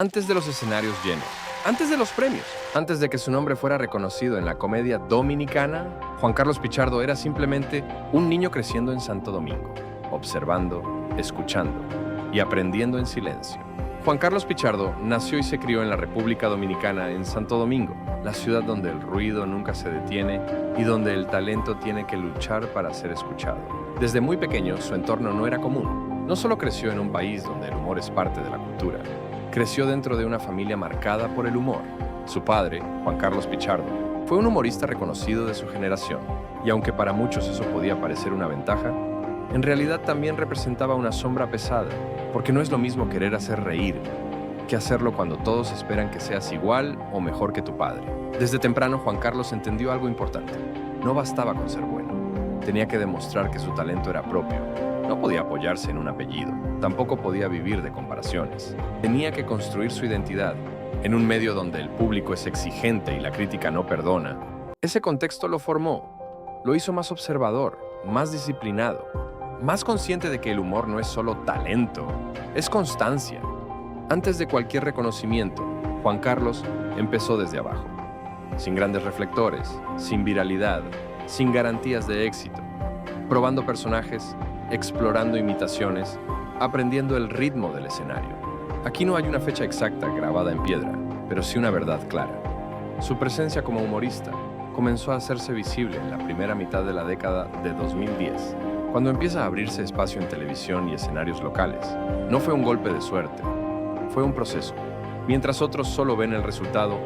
antes de los escenarios llenos, antes de los premios, antes de que su nombre fuera reconocido en la comedia dominicana, Juan Carlos Pichardo era simplemente un niño creciendo en Santo Domingo, observando, escuchando y aprendiendo en silencio. Juan Carlos Pichardo nació y se crió en la República Dominicana, en Santo Domingo, la ciudad donde el ruido nunca se detiene y donde el talento tiene que luchar para ser escuchado. Desde muy pequeño, su entorno no era común. No solo creció en un país donde el humor es parte de la cultura, creció dentro de una familia marcada por el humor. Su padre, Juan Carlos Pichardo, fue un humorista reconocido de su generación, y aunque para muchos eso podía parecer una ventaja, en realidad también representaba una sombra pesada, porque no es lo mismo querer hacer reír que hacerlo cuando todos esperan que seas igual o mejor que tu padre. Desde temprano, Juan Carlos entendió algo importante. No bastaba con ser bueno. Tenía que demostrar que su talento era propio. No podía apoyarse en un apellido. Tampoco podía vivir de comparaciones. Tenía que construir su identidad en un medio donde el público es exigente y la crítica no perdona. Ese contexto lo formó. Lo hizo más observador, más disciplinado, más consciente de que el humor no es solo talento, es constancia. Antes de cualquier reconocimiento, Juan Carlos empezó desde abajo, sin grandes reflectores, sin viralidad, sin garantías de éxito, probando personajes, explorando imitaciones, aprendiendo el ritmo del escenario. Aquí no hay una fecha exacta grabada en piedra, pero sí una verdad clara. Su presencia como humorista comenzó a hacerse visible en la primera mitad de la década de 2010, cuando empieza a abrirse espacio en televisión y escenarios locales. No fue un golpe de suerte, fue un proceso. Mientras otros solo ven el resultado,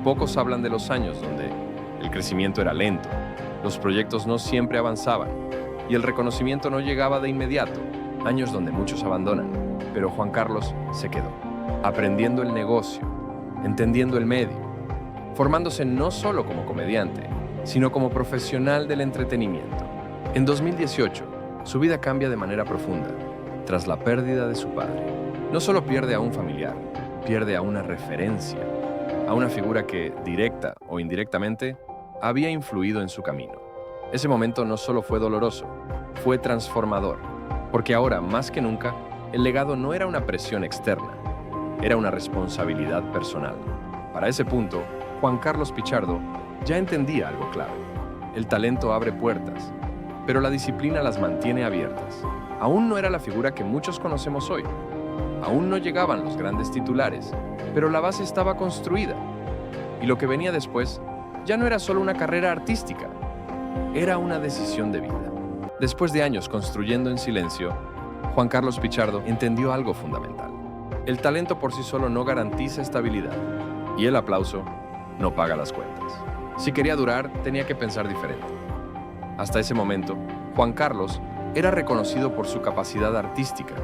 pocos hablan de los años donde el crecimiento era lento, los proyectos no siempre avanzaban y el reconocimiento no llegaba de inmediato, años donde muchos abandonan, pero Juan Carlos se quedó, aprendiendo el negocio, entendiendo el medio, formándose no solo como comediante, sino como profesional del entretenimiento. En 2018, su vida cambia de manera profunda, tras la pérdida de su padre. No solo pierde a un familiar, pierde a una referencia, a una figura que, directa o indirectamente, había influido en su camino. Ese momento no solo fue doloroso, fue transformador, porque ahora, más que nunca, el legado no era una presión externa, era una responsabilidad personal. Para ese punto, Juan Carlos Pichardo ya entendía algo clave. El talento abre puertas, pero la disciplina las mantiene abiertas. Aún no era la figura que muchos conocemos hoy. Aún no llegaban los grandes titulares, pero la base estaba construida. Y lo que venía después ya no era solo una carrera artística, era una decisión de vida. Después de años construyendo en silencio, Juan Carlos Pichardo entendió algo fundamental. El talento por sí solo no garantiza estabilidad, y el aplauso no paga las cuentas. Si quería durar, tenía que pensar diferente. Hasta ese momento, Juan Carlos era reconocido por su capacidad artística,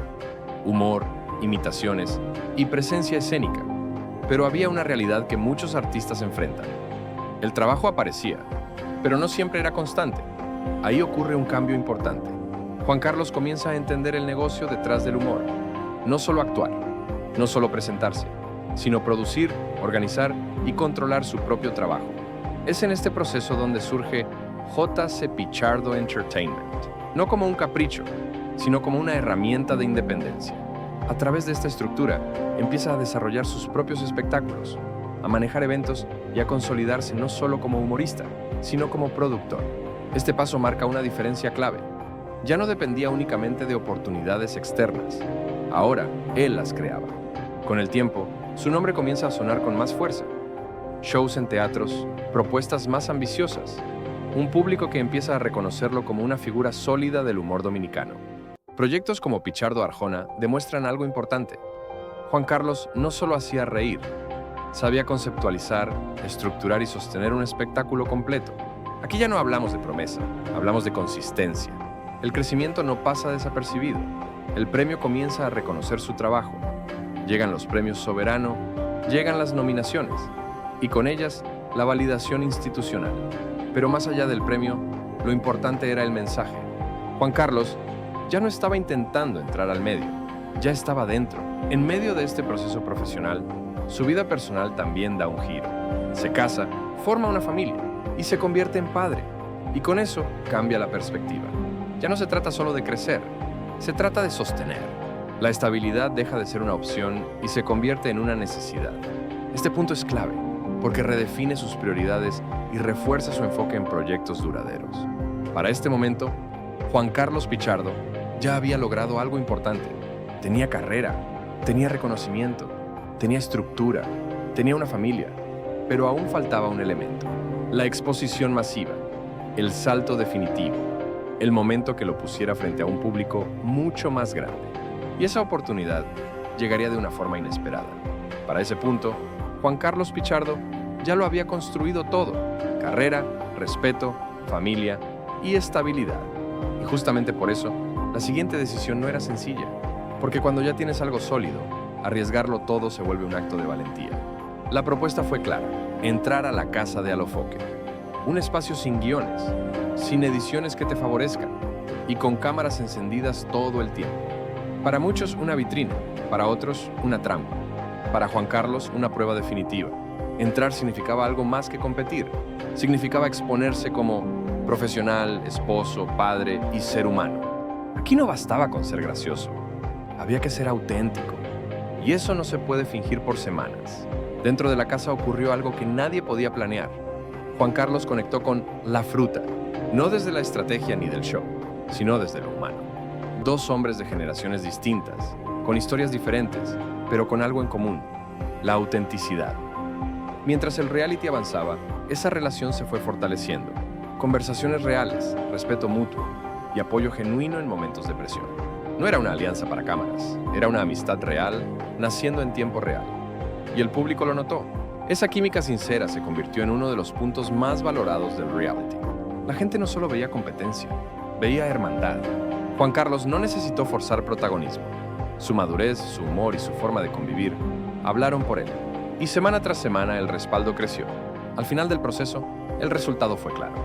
humor, imitaciones y presencia escénica. Pero había una realidad que muchos artistas enfrentan. El trabajo aparecía, pero no siempre era constante. Ahí ocurre un cambio importante. Juan Carlos comienza a entender el negocio detrás del humor. No solo actuar, no solo presentarse, sino producir, organizar y controlar su propio trabajo. Es en este proceso donde surge J.C. Pichardo Entertainment, no como un capricho, sino como una herramienta de independencia. A través de esta estructura, empieza a desarrollar sus propios espectáculos, a manejar eventos y a consolidarse no solo como humorista, sino como productor. Este paso marca una diferencia clave. Ya no dependía únicamente de oportunidades externas. Ahora, él las creaba. Con el tiempo, su nombre comienza a sonar con más fuerza. Shows en teatros, propuestas más ambiciosas, un público que empieza a reconocerlo como una figura sólida del humor dominicano. Proyectos como Pichardo Arjona demuestran algo importante. Juan Carlos no solo hacía reír, sabía conceptualizar, estructurar y sostener un espectáculo completo. Aquí ya no hablamos de promesa, hablamos de consistencia. El crecimiento no pasa desapercibido. El premio comienza a reconocer su trabajo. Llegan los premios Soberano, llegan las nominaciones, y con ellas la validación institucional. Pero más allá del premio, lo importante era el mensaje. Juan Carlos ya no estaba intentando entrar al medio, ya estaba dentro. En medio de este proceso profesional, su vida personal también da un giro. Se casa, forma una familia y se convierte en padre. Y con eso cambia la perspectiva. Ya no se trata solo de crecer, se trata de sostener. La estabilidad deja de ser una opción y se convierte en una necesidad. Este punto es clave, porque redefine sus prioridades y refuerza su enfoque en proyectos duraderos. Para este momento, Juan Carlos Pichardo ya había logrado algo importante. Tenía carrera, tenía reconocimiento, tenía estructura, tenía una familia, pero aún faltaba un elemento: la exposición masiva, el salto definitivo, el momento que lo pusiera frente a un público mucho más grande. Y esa oportunidad llegaría de una forma inesperada. Para ese punto, Juan Carlos Pichardo ya lo había construido todo: carrera, respeto, familia y estabilidad. Y justamente por eso, la siguiente decisión no era sencilla, porque cuando ya tienes algo sólido, arriesgarlo todo se vuelve un acto de valentía. La propuesta fue clara: entrar a la casa de Alofoque, un espacio sin guiones, sin ediciones que te favorezcan y con cámaras encendidas todo el tiempo. Para muchos una vitrina, para otros una trampa. Para Juan Carlos una prueba definitiva. Entrar significaba algo más que competir. Significaba exponerse como profesional, esposo, padre y ser humano. Aquí no bastaba con ser gracioso. Había que ser auténtico. Y eso no se puede fingir por semanas. Dentro de la casa ocurrió algo que nadie podía planear. Juan Carlos conectó con la fruta, no desde la estrategia ni del show, sino desde lo humano. Dos hombres de generaciones distintas, con historias diferentes, pero con algo en común: la autenticidad. Mientras el reality avanzaba, esa relación se fue fortaleciendo. Conversaciones reales, respeto mutuo y apoyo genuino en momentos de presión. No era una alianza para cámaras, era una amistad real, naciendo en tiempo real. Y el público lo notó. Esa química sincera se convirtió en uno de los puntos más valorados del reality. La gente no solo veía competencia, veía hermandad. Juan Carlos no necesitó forzar protagonismo. Su madurez, su humor y su forma de convivir hablaron por él. Y semana tras semana el respaldo creció. Al final del proceso, el resultado fue claro.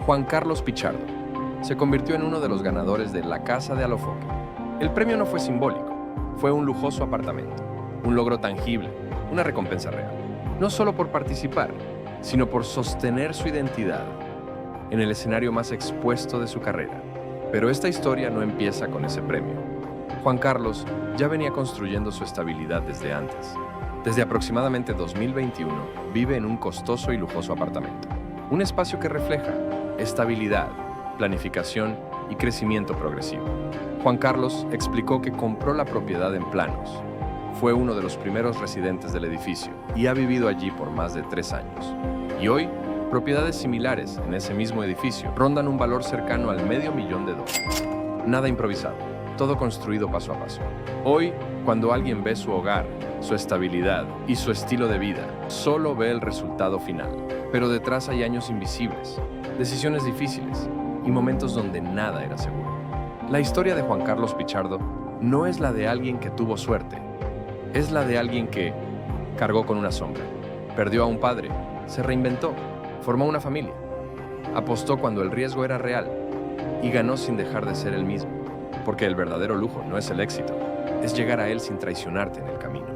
Juan Carlos Pichardo se convirtió en uno de los ganadores de la Casa de Alofoque. El premio no fue simbólico, fue un lujoso apartamento, un logro tangible, una recompensa real. No solo por participar, sino por sostener su identidad en el escenario más expuesto de su carrera. Pero esta historia no empieza con ese premio. Juan Carlos ya venía construyendo su estabilidad desde antes. Desde aproximadamente 2021, vive en un costoso y lujoso apartamento. Un espacio que refleja estabilidad, planificación y crecimiento progresivo. Juan Carlos explicó que compró la propiedad en planos. Fue uno de los primeros residentes del edificio y ha vivido allí por más de 3 años. Y hoy, propiedades similares en ese mismo edificio rondan un valor cercano al $500,000. Nada improvisado, todo construido paso a paso. Hoy, cuando alguien ve su hogar, su estabilidad y su estilo de vida, solo ve el resultado final. Pero detrás hay años invisibles, decisiones difíciles y momentos donde nada era seguro. La historia de Juan Carlos Pichardo no es la de alguien que tuvo suerte, es la de alguien que cargó con una sombra, perdió a un padre, se reinventó, formó una familia, apostó cuando el riesgo era real y ganó sin dejar de ser el mismo. Porque el verdadero lujo no es el éxito, es llegar a él sin traicionarte en el camino.